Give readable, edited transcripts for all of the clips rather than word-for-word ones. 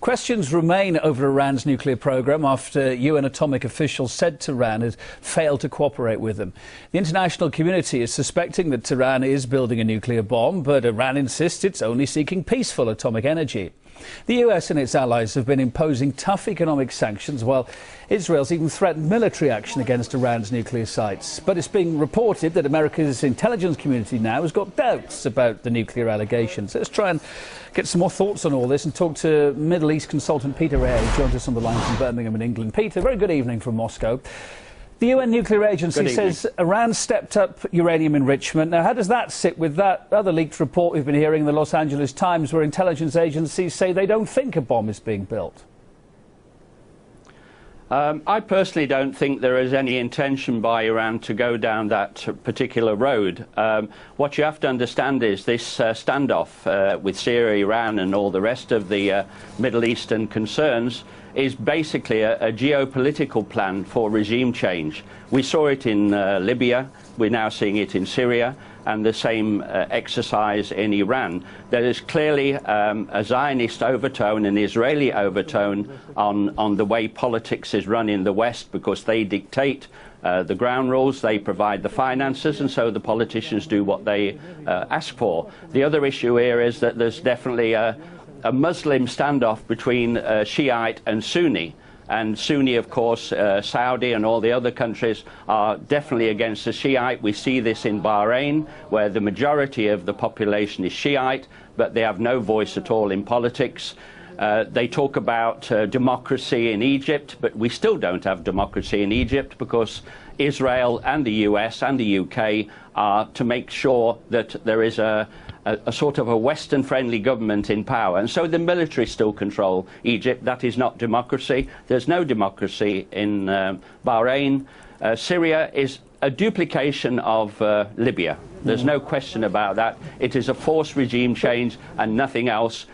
Questions remain over Iran's nuclear program after UN atomic officials said Tehran has failed to cooperate with them. The international community is suspecting that Tehran is building a nuclear bomb, but Iran insists it's only seeking peaceful atomic energy. The US and its allies have been imposing tough economic sanctions, while Israel's even threatened military action against Iran's nuclear sites. But it's being reported that America's intelligence community now has got doubts about the nuclear allegations. Let's try and get some more thoughts on all this and talk to Middle East consultant Peter Eyre, who joins us on the line from Birmingham in England. Peter, very good evening from Moscow. The UN Nuclear Agency says Iran stepped up uranium enrichment. Now, how does that sit with that other leaked report we've been hearing in the Los Angeles Times, where intelligence agencies say they don't think a bomb is being built? I personally don't think there is any intention by Iran to go down that particular road. What you have to understand is this standoff with Syria, Iran and all the rest of the Middle Eastern concerns is basically a geopolitical plan for regime change. We saw it in Libya, we're now seeing it in Syria, and the same exercise in Iran. There is clearly a Zionist overtone, an Israeli overtone on the way politics is run in the West, because they dictate the ground rules, they provide the finances, and so the politicians do what they ask for. The other issue here is that there's definitely a Muslim standoff between Shiite and Sunni. And Sunni, of course, Saudi and all the other countries are definitely against the Shiite. We see this in Bahrain, where the majority of the population is Shiite, but they have no voice at all in politics. They talk about democracy in Egypt, but we still don't have democracy in Egypt, because Israel and the US and the UK are to make sure that there is a sort of a Western-friendly government in power. And so the military still control Egypt. That is not democracy. There's no democracy in Bahrain. Syria is a duplication of Libya. There's no question about that. It is a forced regime change and nothing else.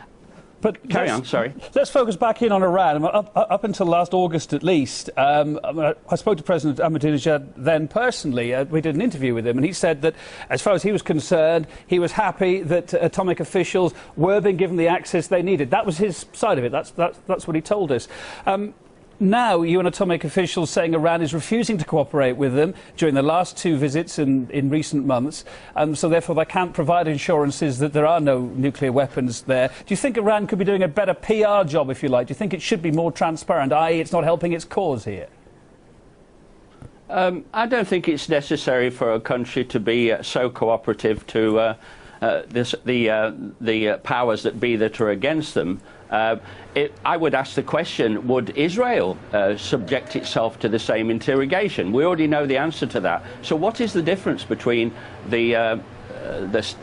But carry on, sorry. Let's focus back in on Iran. Up until last August, at least, I spoke to President Ahmadinejad then personally. We did an interview with him, and he said that, as far as he was concerned, he was happy that atomic officials were being given the access they needed. That was his side of it. That's what he told us. Now, UN atomic officials saying Iran is refusing to cooperate with them during the last two visits in recent months, so therefore they can't provide assurances that there are no nuclear weapons there. Do you think Iran could be doing a better PR job, if you like? Do you think it should be more transparent, i.e. it's not helping its cause here? I don't think it's necessary for a country to be so cooperative to the powers that be that are against them. I would ask the question, would Israel subject itself to the same interrogation? We already know the answer to that. So what is the difference between the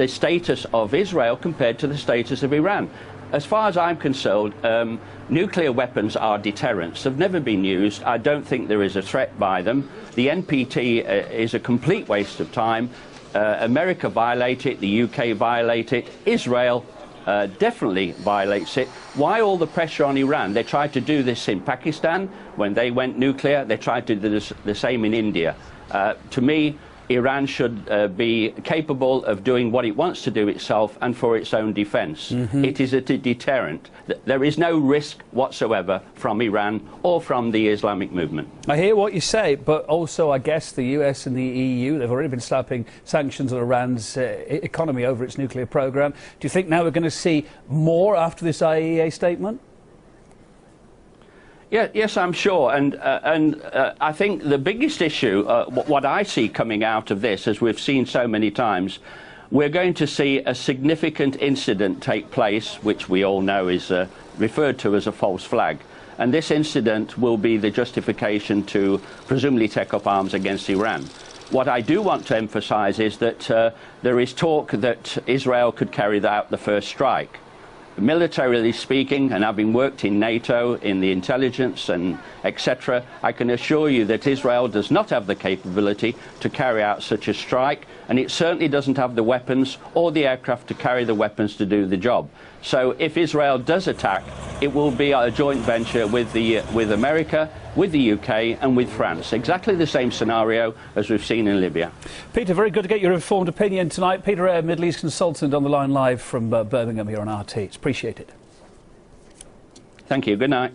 status of Israel compared to the status of Iran? As far as I'm concerned, nuclear weapons are deterrents. They've never been used. I don't think there is a threat by them. The NPT is a complete waste of time. America violate it, the UK violate it, Israel definitely violates it. Why all the pressure on Iran? They tried to do this in Pakistan when they went nuclear. They tried to do this, the same in India. To me, Iran should be capable of doing what it wants to do itself and for its own defence. It is a deterrent. There is no risk whatsoever from Iran or from the Islamic movement. I hear what you say, but also I guess the US and the EU, they've already been slapping sanctions on Iran's economy over its nuclear programme. Do you think now we're going to see more after this IAEA statement? Yeah, yes, I'm sure, and I think the biggest issue, what I see coming out of this, as we've seen so many times, we're going to see a significant incident take place, which we all know is referred to as a false flag. And this incident will be the justification to presumably take up arms against Iran. What I do want to emphasize is that there is talk that Israel could carry out the first strike. Militarily speaking, and having worked in NATO, in the intelligence and etc., I can assure you that Israel does not have the capability to carry out such a strike, and it certainly doesn't have the weapons or the aircraft to carry the weapons to do the job. So if Israel does attack, it will be a joint venture with America, with the UK and with France. Exactly the same scenario as we've seen in Libya. Peter, very good to get your informed opinion tonight. Peter Eyre, Middle East consultant, on the line live from Birmingham here on RT. It's appreciated. Thank you. Good night.